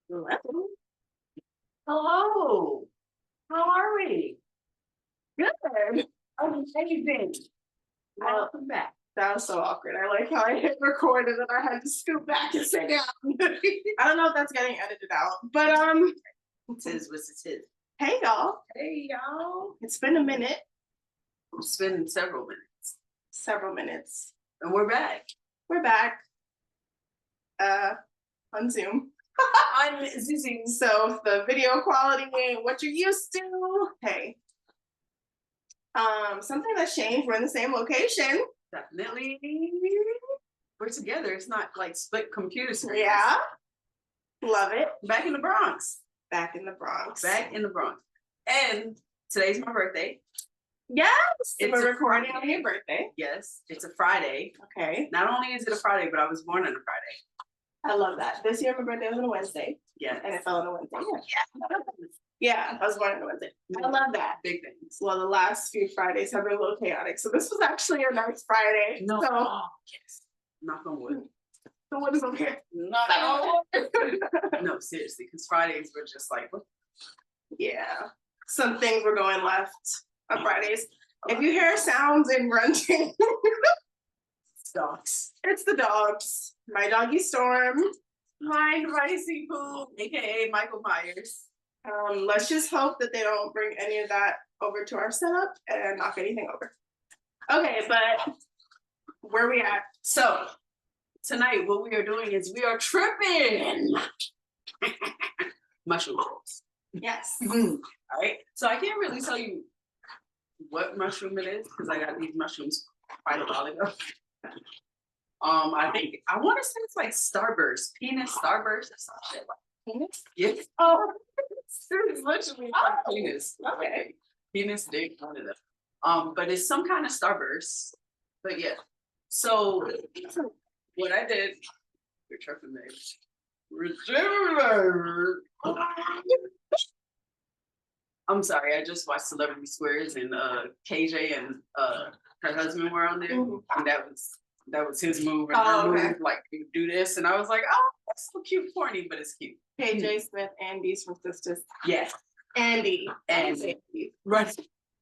Hello. Hello. How are we? Good. Amazing. Welcome back. That was so awkward. I like how I hit record and then I had to scoot back and sit down. I don't know if that's getting edited out, but It is what it is. hey y'all. Hey y'all. It's been a minute. It's been several minutes. Several minutes. And we're back. We're back. On Zoom. I'm Zooming. So the video quality ain't what you're used to. Hey. Something that's changed. We're in the same location. Definitely. We're together. It's not like split computer screens. Yeah. Love it. Back in the Bronx. Back in the Bronx. Back in the Bronx. And today's my birthday. Yes. It's We're a recording Friday. on your birthday. Yes. It's a Friday. Okay. Not only is it a Friday, but I was born on a Friday. I love that. This year my birthday was on a Wednesday. Yes. And it fell on a Wednesday. Yeah, I was born on a Wednesday. I love that. Big things. Well, the last few Fridays have been a little chaotic. So this was actually a nice Friday. No. So Oh, yes. Knock on wood. the one is okay. Not at all. No, seriously, because Fridays were just like, what? Yeah. Some things were going left on Fridays. If you hear sounds and grunting, Dogs. it's the dogs. My doggy Storm. Hi, Ricey Poo, aka Michael Myers. Let's just hope that they don't bring any of that over to our setup and knock anything over. Okay, but where we at? So tonight, what we are doing is we are tripping. Mushroom rolls. Yes. All right. So I can't really tell you what mushroom it is because I got these mushrooms quite a while ago. I want to say it's like Starburst, penis Starburst or some shit like Penis? yes. Oh, It's literally like penis. okay. Penis, dick, one of them. But it's some kind of Starburst. But yeah. So what I did, we're tripping, baby. I'm sorry, I just watched Celebrity Squares and KJ and her husband were on there. Mhm. And that was his move and Oh, her okay. move, like do this. And I was like, oh, that's so cute, corny, but it's cute. KJ Smith, Andy's from Sisters. Yes. Andy. Andy. Right.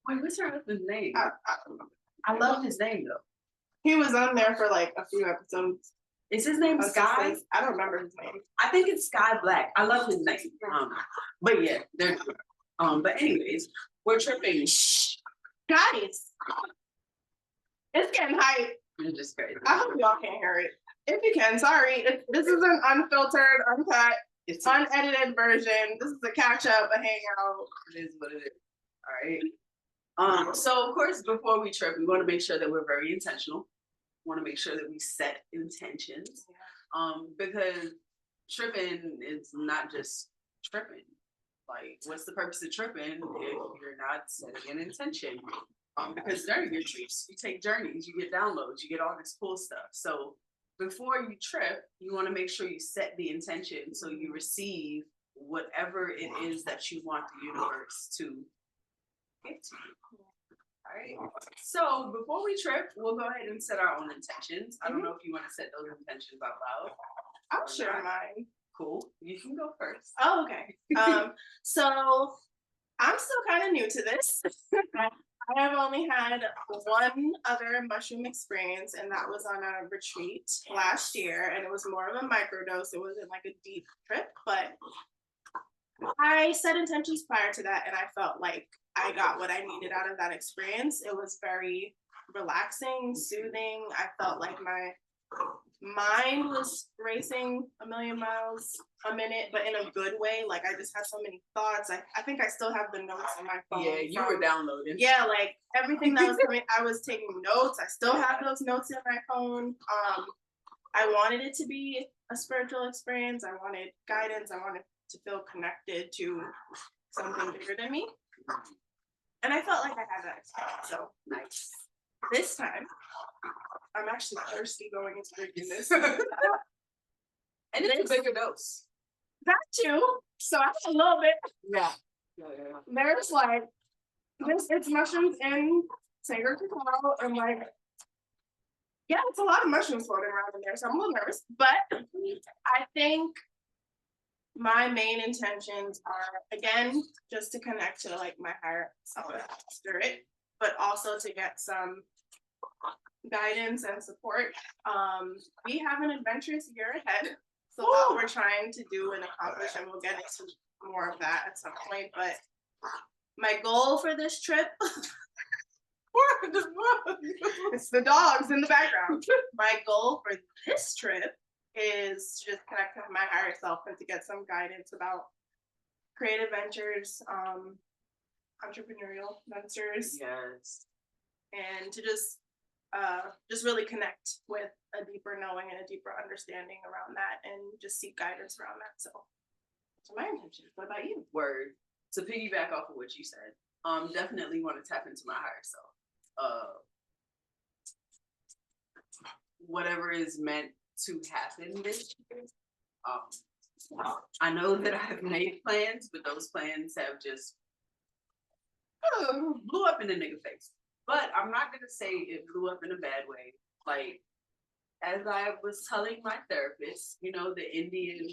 Wait, what's her husband's name? I don't remember. I love his name though. He was on there for like a few episodes. Is his name of Sky? Sisters. I don't remember his name. I think it's Sky Black. I love his name. But yeah, they're but anyways, we're tripping. Shh. Guys, it's getting hype. It's just crazy. I hope y'all can't hear it. If you can, sorry. This is an unfiltered, uncut, It's unedited version. This is a catch up, a hangout. It is what it is. All right. So of course, before we trip, we want to make sure that we're very intentional. We want to make sure that we set intentions. Because tripping is not just tripping. Like, what's the purpose of tripping if you're not setting an intention? Because during your trips, you take journeys, you get downloads, you get all this cool stuff. So before you trip, you want to make sure you set the intention so you receive whatever it is that you want the universe to get to you. All right. So before we trip, we'll go ahead and set our own intentions. I don't know if you want to set those intentions out loud. I'll share mine. Cool. You can go first. Oh, okay. So I'm still kind of new to this. I have only had one other mushroom experience, and that was on a retreat last year, and it was more of a microdose. It wasn't like a deep trip, but I set intentions prior to that, and I felt like I got what I needed out of that experience. It was very relaxing, soothing. I felt like my mind was racing a million miles a minute, but in a good way. Like I just had so many thoughts. I think I still have the notes on my phone. Yeah, you were downloading. Yeah, like everything that was coming, I was taking notes. I still have those notes in my phone. I wanted it to be a spiritual experience. I wanted guidance. I wanted to feel connected to something bigger than me. And I felt like I had that experience. So Nice. this time, I'm actually thirsty going into drinking this. And it's a bigger dose. That too. So I had a little bit. Yeah. There's like this. It's mushrooms and sacred cacao, and like yeah, it's a lot of mushrooms floating around in there. So I'm a little nervous, but I think my main intentions are, again, just to connect to like my higher self spirit, but also to get some guidance and support. We have an adventurous year ahead. So what we're trying to do and accomplish, and we'll get into more of that at some point. But my goal for this trip, it's the dogs in the background. My goal for this trip is to just connect with my higher self and to get some guidance about creative ventures, entrepreneurial ventures. Yes. And to just really connect with a deeper knowing and a deeper understanding around that, and just seek guidance around that. So my intentions. What about you? Word. To piggyback off of what you said, definitely want to tap into my higher self. Whatever is meant to happen this year. I know that I have made plans, but those plans have just blew up in the nigga face. But I'm not gonna say it blew up in a bad way. Like, as I was telling my therapist, you know, the Indian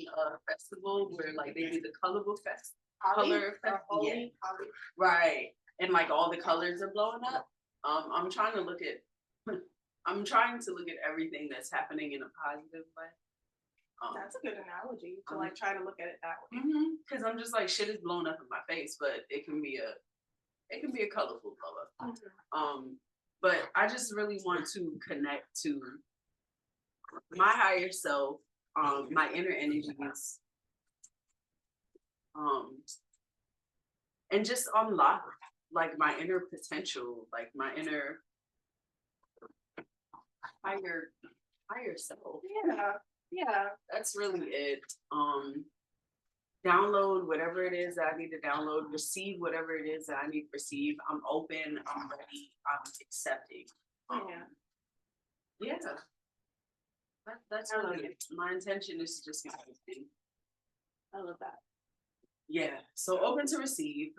festival where like they do the colorful color festival, yeah. Right, and like all the colors are blowing up. I'm trying to look at everything that's happening in a positive way. That's a good analogy to like try to look at it that way. Because I'm just like, shit is blowing up in my face, but it can be a colorful blow up. But I just really want to connect to my higher self, my inner energies, and just unlock like my inner potential, like my inner higher self. Yeah, that's really it. Download whatever it is that I need to download, receive whatever it is that I need to receive. I'm open, I'm ready, I'm accepting. Yeah. That's really it. My intention is to just be open. I love that. Yeah. So open to receive.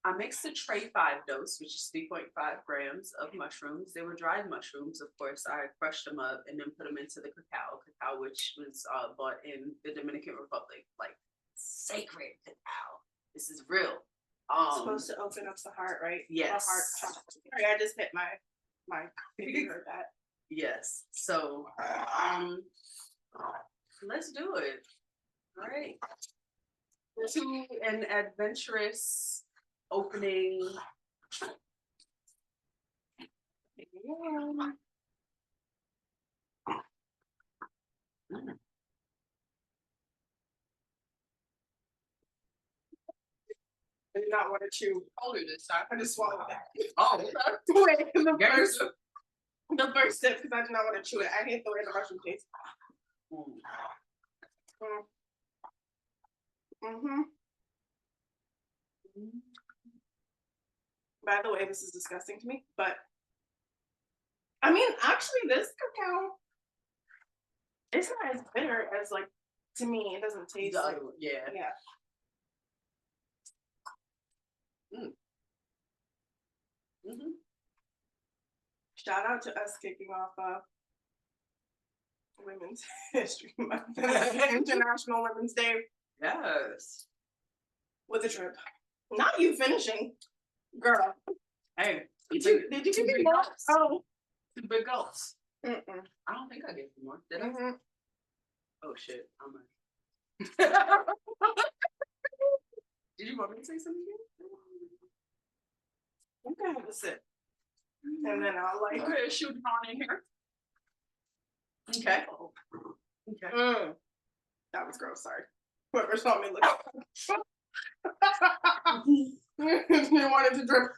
I mixed a tray 5 dose, which is 3.5 grams of mushrooms. They were dried mushrooms, of course. I crushed them up and then put them into the cacao, which was bought in the Dominican Republic, like sacred cacao. This is real. It's supposed to open up the heart, right? Yes. The heart. Sorry, I just hit my. You heard that. Yes. So, let's do it. All right. To an adventurous opening. I did not want to chew colder this time. I just swallowed that. Oh, wait, the first sip, because I did not want to chew it. I hate the way the mushroom tastes. By the way, this is disgusting to me, but I mean, actually, this cacao, it's not as bitter as like, to me, it doesn't taste like, yeah. Shout out to us kicking off Women's History Month, International Women's Day. Yes. With a trip. Not you finishing, girl. Hey, did you give me more? Oh, 2 big gulps. I don't think I gave you more. Did I? Oh shit! I'm like. Did you want me to say something again? You can have a sip, and then I'll like shoot it on in here. Okay. Okay. That was gross. Sorry. Whoever saw me look. You wanted to drip.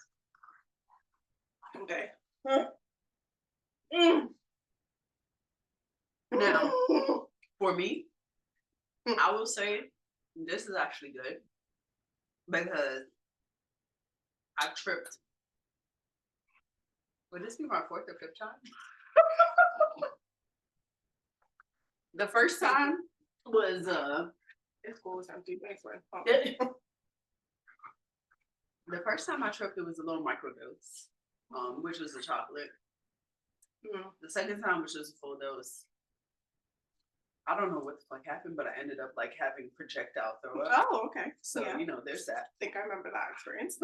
Okay. Now, for me, I will say this is actually good because I tripped. Would this be my 4th or 5th time? The first time was it's cool. It's empty. Thanks, man. The first time I tripped, it was a little microdose, which was the chocolate. The second time, which was a full dose, I don't know what the fuck happened, but I ended up like having projectile throw up. Oh, okay. So yeah. there's that. I think I remember that experience.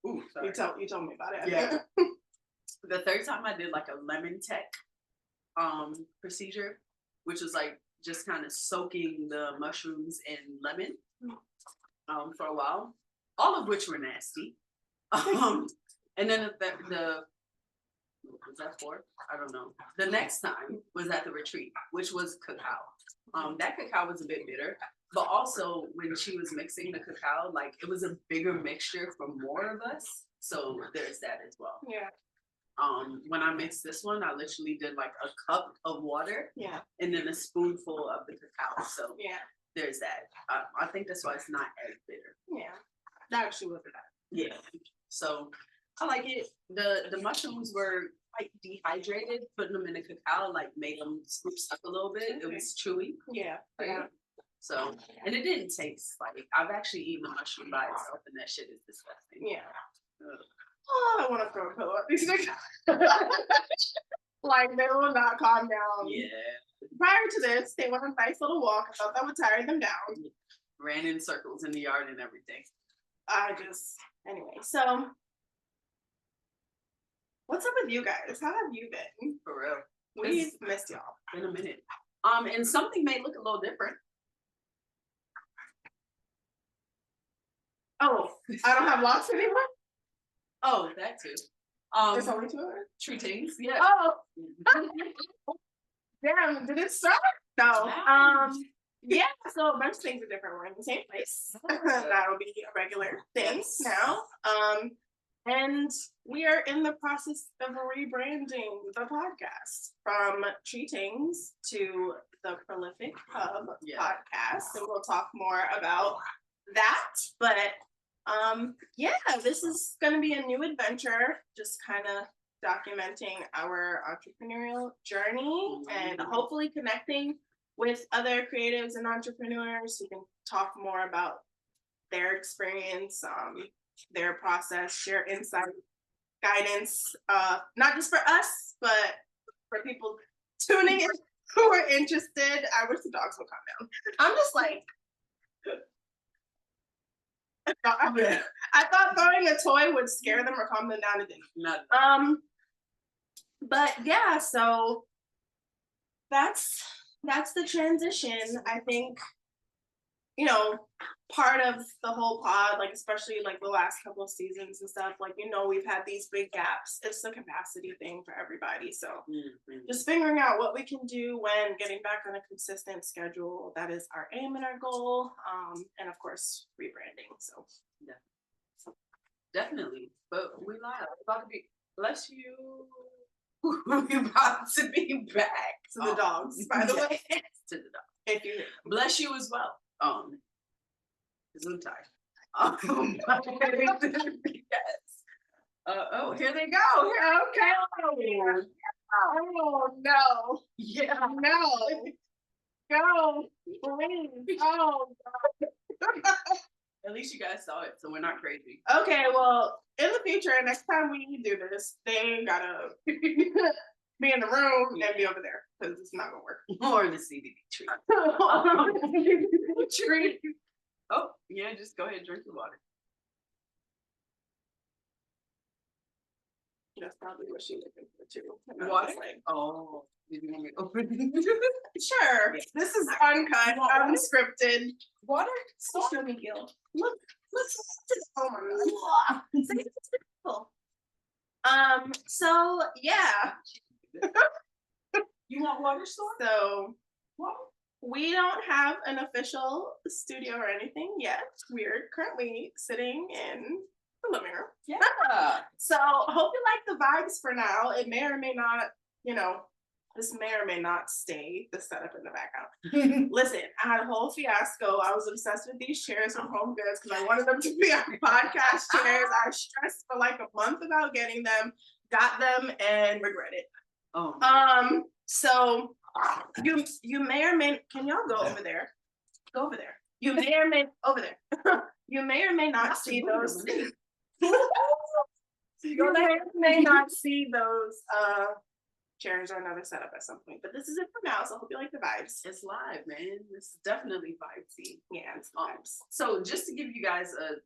Ooh, sorry. You told me about it. Yeah. The third time I did like a lemon tech procedure, which was like just kind of soaking the mushrooms in lemon for a while, all of which were nasty. And then the was that 4? I don't know. The next time was at the retreat, which was cacao. That cacao was a bit bitter, but also when she was mixing the cacao, like it was a bigger mixture for more of us. So there's that as well. Yeah. When I mixed this one, I literally did like a cup of water. Yeah. And then a spoonful of the cacao. So yeah, there's that. I think that's why it's not as bitter. Yeah. That actually wasn't bad. Yeah. So I like it. The mushrooms were quite dehydrated. Putting them in the cacao like made them scoop up a little bit. It was chewy. Yeah. Right? Yeah. So, and it didn't taste like, I've actually eaten a mushroom by itself and that shit is disgusting. Yeah. Oh, I want to throw a pillow at these niggas. Like, they will not calm down. Yeah. Prior to this, they went on a nice little walk. I thought that would tire them down. Ran in circles in the yard and everything. Anyway, so what's up with you guys? How have you been? For real. We've missed y'all. In a minute. And something may look a little different. Oh, I don't have locks anymore? Oh, that too. There's only 2 of them? 3tingz, yeah. Oh. Damn, did it start? No. Yeah, so a bunch of things are different. We're in the same place. That'll be a regular thing now. And we are in the process of rebranding the podcast from 3tingz to the Prolific Hub podcast. And we'll talk more about that. But yeah, this is going to be a new adventure, just kind of documenting our entrepreneurial journey and hopefully connecting with other creatives and entrepreneurs who can talk more about their experience, their process, share insight, guidance, not just for us, but for people tuning in who are interested. I wish the dogs would calm down. I'm just like, I thought throwing a toy would scare them or calm them down. It didn't. But yeah, so that's the transition. I think, part of the whole pod, like especially like the last couple of seasons and stuff, like, we've had these big gaps. It's a capacity thing for everybody. So just figuring out what we can do when getting back on a consistent schedule. That is our aim and our goal. And of course, rebranding. So definitely. But we live. About to be, bless you. We're about to be back. To the dogs, by the way. To the dogs. If you bless you as well. Gesundheit. Yes. Oh, here they go. Okay. Oh no. Yeah. No. Go. Please. Oh God. At least you guys saw it, so we're not crazy. Okay, well, in the future, next time we do this, they gotta be in the room and be over there because it's not gonna work. Or the CBD tree. Tree. Oh, yeah, just go ahead and drink the water. That's probably what she's looking for too. Water? Oh, did you want me to open it? Sure. Yeah. This is uncut, unscripted. Water? So show me, Gil. Look. Oh my God. So yeah. You want water, store? So we don't have an official studio or anything yet. We're currently sitting in the living room. Yeah. So hope you like the vibes for now. It may or may not, this may or may not stay the setup in the background. Listen, I had a whole fiasco. I was obsessed with these chairs from Home Goods because I wanted them to be our podcast chairs. I stressed for like a month about getting them, got them, and regretted. Oh. So you may or may, can y'all go over there? Go over there. You may or may over there. You may or may not see those. You may or may not see those chairs or another setup at some point. But this is it for now, so I hope you like the vibes. It's live, man. This is definitely vibesy. Yeah, it's the vibes. So just to give you guys a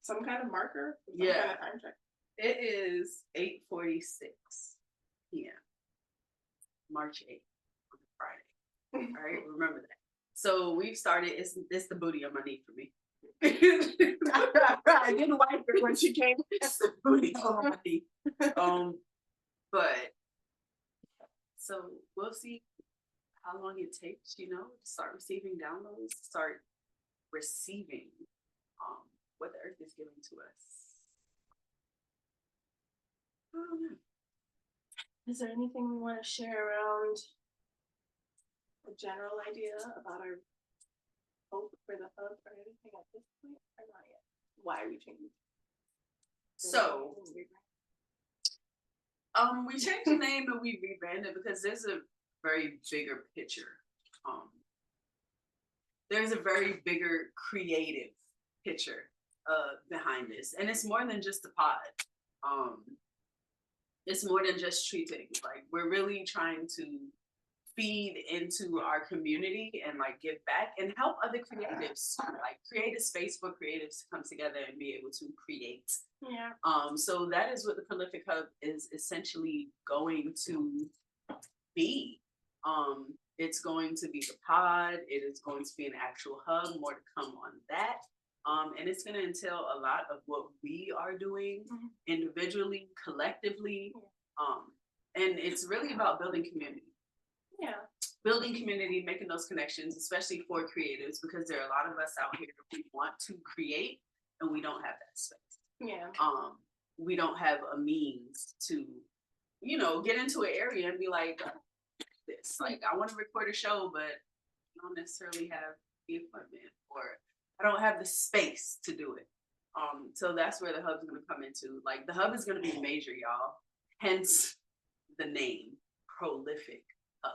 Some kind of marker? Some Yeah. kind of time check. it is 8:46 p.m. March 8th on Friday. All right, remember that. So we've started. It's the booty on my knee for me. I didn't like her when she came. It's the booty on my knee. But so we'll see how long it takes, to start receiving downloads, start receiving what the earth is giving to us. I don't know. Is there anything we want to share around a general idea about our hope for the hub or anything at this point, or not yet? Why we changed? So, we changed the name and we rebranded because there's a very bigger picture. There's a very bigger creative picture behind this, and it's more than just a pod. It's more than just 3tingz. Like, we're really trying to feed into our community and like give back and help other creatives to like create a space for creatives to come together and be able to create. Yeah. So that is what the Prolific Hub is essentially going to be. It's going to be the pod. It is going to be an actual hub. More to come on that. And it's going to entail a lot of what we are doing individually, collectively. And it's really about building community. Yeah. Building community, making those connections, especially for creatives, because there are a lot of us out here who want to create and we don't have that space. Yeah. We don't have a means to, get into an area and be like, this. Like, I want to record a show, but I don't necessarily have the equipment or I don't have the space to do it. So that's where the hub's going to come into. Like, the hub is going to be major, y'all. Hence the name, Prolific Hub.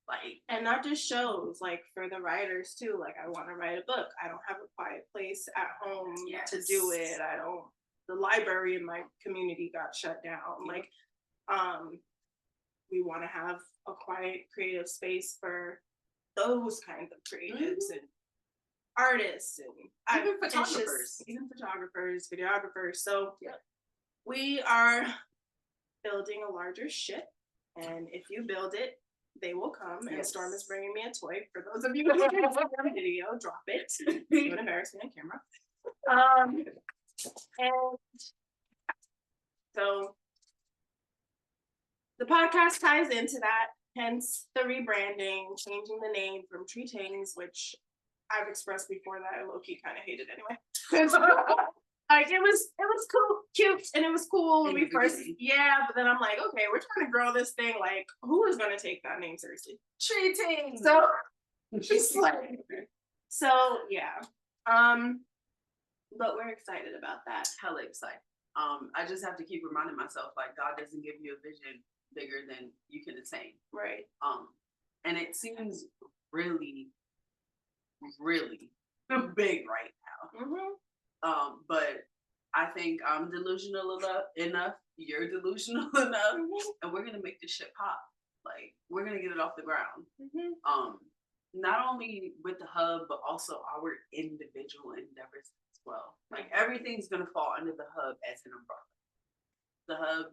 Like, and not just shows, like for the writers too. Like, I want to write a book. I don't have a quiet place at home to do it. The library in my community got shut down. Like, we want to have a quiet, creative space for those kinds of creatives and artists and even photographers, videographers. So we are building a larger ship, and if you build it, they will come. And Storm is bringing me a toy. For those of you who can't see the video, drop it. Even embarrass me on camera. And so the podcast ties into that. Hence the rebranding, changing the name from 3tingz, which I've expressed before that I low-key kind of hated anyway. Like, it was cool, cute, and it was cool when we first, but then I'm like, okay, we're trying to grow this thing. Like, who is going to take that name seriously? 3tingz. So, she's like, yeah. But we're excited about that. Hella excited. I just have to keep reminding myself, like, God doesn't give you a vision bigger than you can attain. Right. And it seems really, really big right now. But I think I'm delusional enough, you're delusional enough, and we're gonna make this shit pop. Like, we're gonna get it off the ground. Not only with the hub, but also our individual endeavors as well. Like, everything's gonna fall under the hub as an umbrella.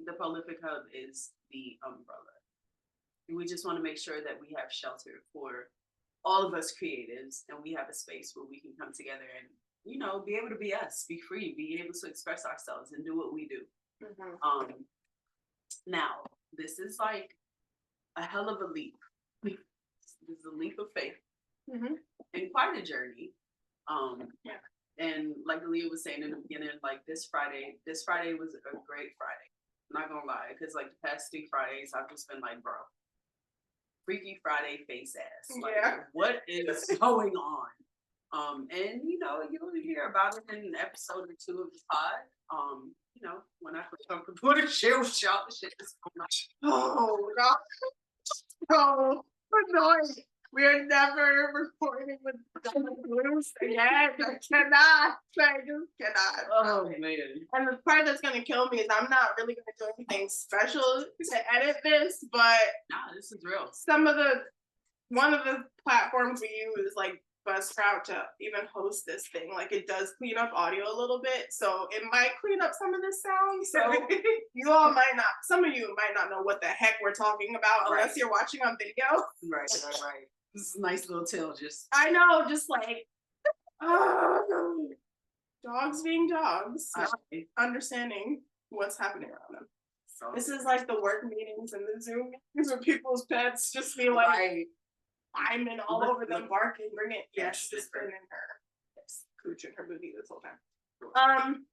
The Prolific Hub is the umbrella. And we just want to make sure that we have shelter for all of us creatives, and we have a space where we can come together and, be able to be us, be free, be able to express ourselves and do what we do. Now, this is like a hell of a leap. This is a leap of faith and quite a journey. And like Aliya was saying in the beginning, like this Friday was a great Friday. I'm not gonna lie, because like the past 3 Fridays, I've just been like, bro, Freaky Friday face ass. Like, what is going on? And you'll hear about it in episode or 2 of the pod. When I feel comfortable to share with y'all the shit that's going on. Oh God. Oh, annoying. We are never recording with Bruce again. I cannot. I just cannot. Oh man. And the part that's gonna kill me is I'm not really gonna do anything special to edit this, but Nah, this is real. one of the platforms we use, like Buzzsprout, to even host this thing, like it does clean up audio a little bit, so it might clean up some of the sound. So some of you might not know what the heck we're talking about unless you're watching on video. Right. This is a nice little tale. I know, just like dogs being dogs, not understanding what's happening around them. So this is like the work meetings and the Zoom meetings where people's pets just be like climbing all over them, barking, bringing. Yes, she's been in her cooch and her booty this whole time.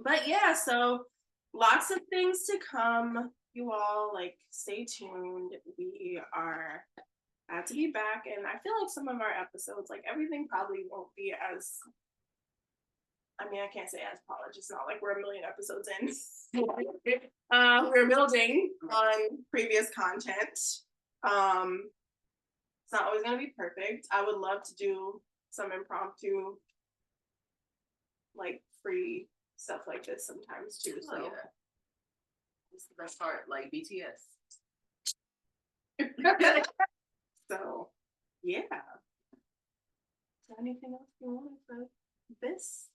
But yeah, so lots of things to come. You all like stay tuned. We are glad to be back, and I feel like some of our episodes, like everything probably won't be as, I mean, I can't say as polished. It's not like we're a million episodes in. We're building on previous content. It's not always going to be perfect. I would love to do some impromptu, like free stuff like this sometimes too. So it's the best part, like BTS. So yeah. Is there anything else you wanted for this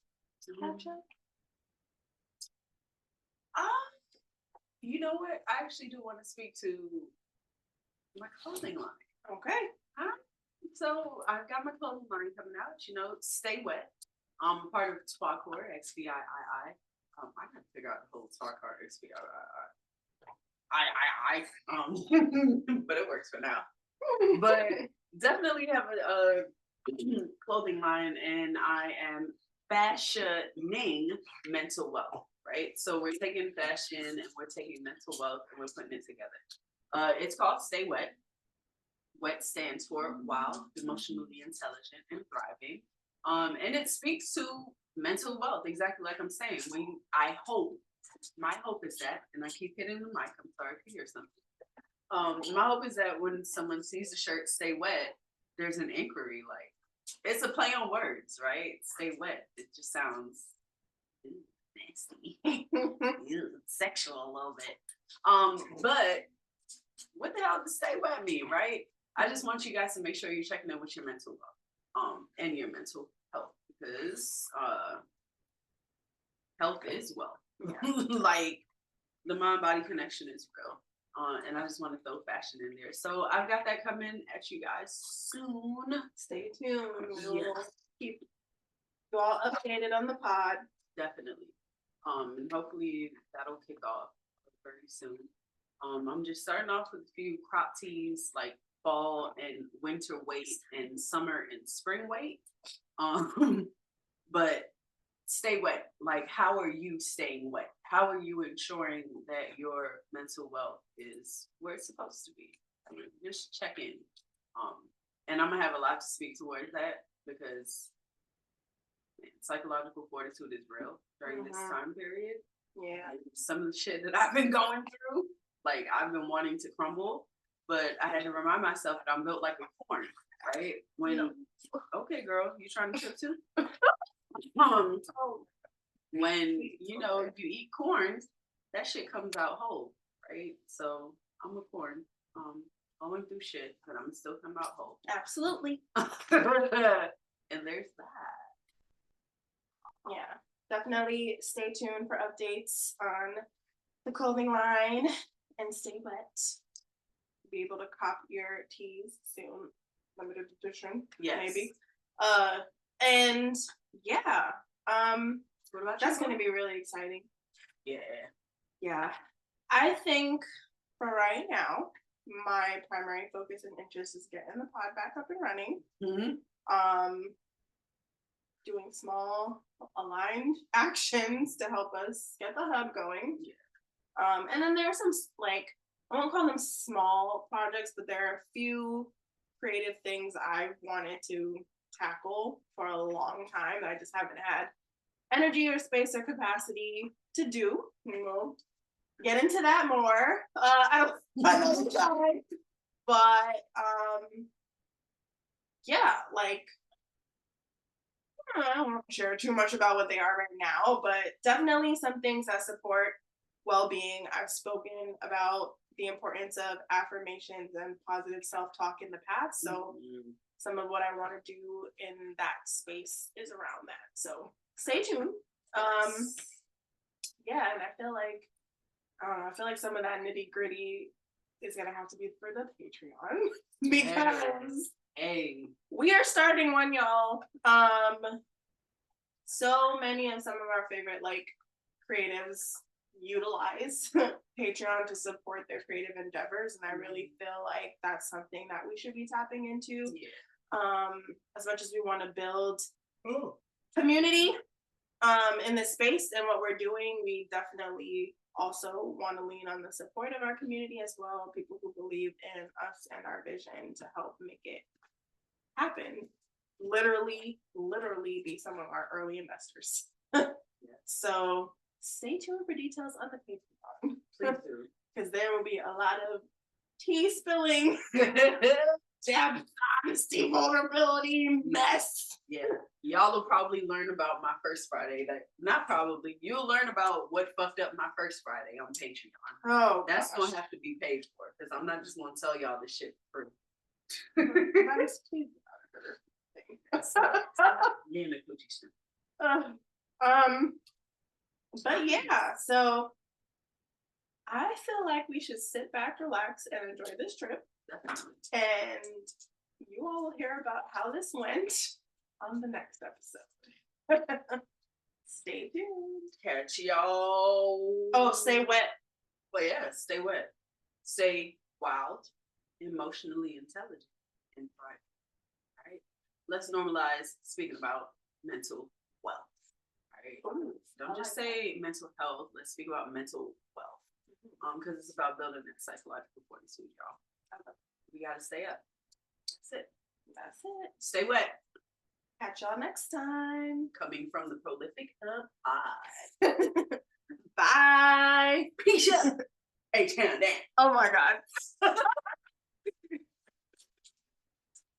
catch up? You know what? I actually do want to speak to my clothing line. Okay. So I've got my clothing line coming out. You know, Stay Wet. Part of Squadcore, XVIII. I gotta figure out the whole Squadcore XVIII. But it works for now. But definitely have a clothing line, and I am fashioning mental wealth, right? So we're taking fashion and we're taking mental wealth and we're putting it together. It's called Stay Wet. WET stands for Wild, Emotionally Intelligent, and Thriving. And it speaks to mental wealth, exactly like I'm saying. My hope is that, and I keep hitting the mic, I'm sorry if you hear something. My hope is that when someone sees the shirt Stay Wet, there's an inquiry, like, it's a play on words, right? Stay wet. It just sounds nasty, sexual a little bit. But what the hell does Stay Wet mean, right? I just want you guys to make sure you're checking in with your mental health, and your mental health, because health is wealth. Yeah. Like the mind-body connection is real. And I just want to throw fashion in there. So I've got that coming at you guys soon. Stay tuned. We'll keep you all updated on the pod. Definitely. And hopefully that'll kick off very soon. I'm just starting off with a few crop tees, like fall and winter weight and summer and spring weight. But stay wet. Like, how are you staying wet? How are you ensuring that your mental wealth is where it's supposed to be? I mean, just check in. And I'm gonna have a lot to speak towards that, because psychological fortitude is real during this time period. Yeah. And some of the shit that I've been going through, like I've been wanting to crumble, but I had to remind myself that I'm built like a corn, right? Okay, girl, you trying to trip too? When you eat corn, that shit comes out whole, right? So I'm a corn, going through shit, but I'm still come out whole. Absolutely. And there's that. Yeah, definitely stay tuned for updates on the clothing line, and stay wet. Be able to cop your tees soon, limited edition, maybe. And yeah, what about that's going to be really exciting. Yeah. I think for right now, my primary focus and interest is getting the pod back up and running. Mm-hmm. Doing small aligned actions to help us get the hub going. Yeah. And then there are some, like, I won't call them small projects, but there are a few creative things I've wanted to tackle for a long time that I just haven't had energy or space or capacity to do. And we'll get into that more. I don't know. But yeah, like I don't want to share too much about what they are right now, but definitely some things that support well-being. I've spoken about the importance of affirmations and positive self-talk in the past. So some of what I want to do in that space is around that. So stay tuned. Yeah, and I feel like I don't know, I feel like some of that nitty-gritty is gonna have to be for the Patreon because we are starting one, y'all. So many of some of our favorite like creatives utilize Patreon to support their creative endeavors, and I really feel like that's something that we should be tapping into. As much as we want to build community in this space and what we're doing, we definitely also want to lean on the support of our community as well, people who believe in us and our vision to help make it happen. Literally be some of our early investors. So stay tuned for details on the Patreon. Please do. Because there will be a lot of tea spilling, jab, honesty, vulnerability, mess. Yeah, y'all will probably learn about my first Friday. Not probably. You'll learn about what fucked up my first Friday on Patreon. Oh, that's gonna have to be paid for because I'm not just gonna tell y'all this shit for free. But yeah, so I feel like we should sit back, relax, and enjoy this trip. And you all will hear about how this went on the next episode. Stay tuned. Catch y'all. Oh, stay wet. Well, yeah, stay wet. Stay wild, emotionally intelligent, and bright. All right. Let's normalize speaking about mental wealth. All right. Ooh, don't just say mental health. Let's speak about mental wealth. Because it's about building that psychological fortitude, y'all. We gotta stay up. That's it. Stay wet. Catch y'all next time. Coming from the prolific Pod. Bye. Peace. Hey, Cheyanne. Oh my God.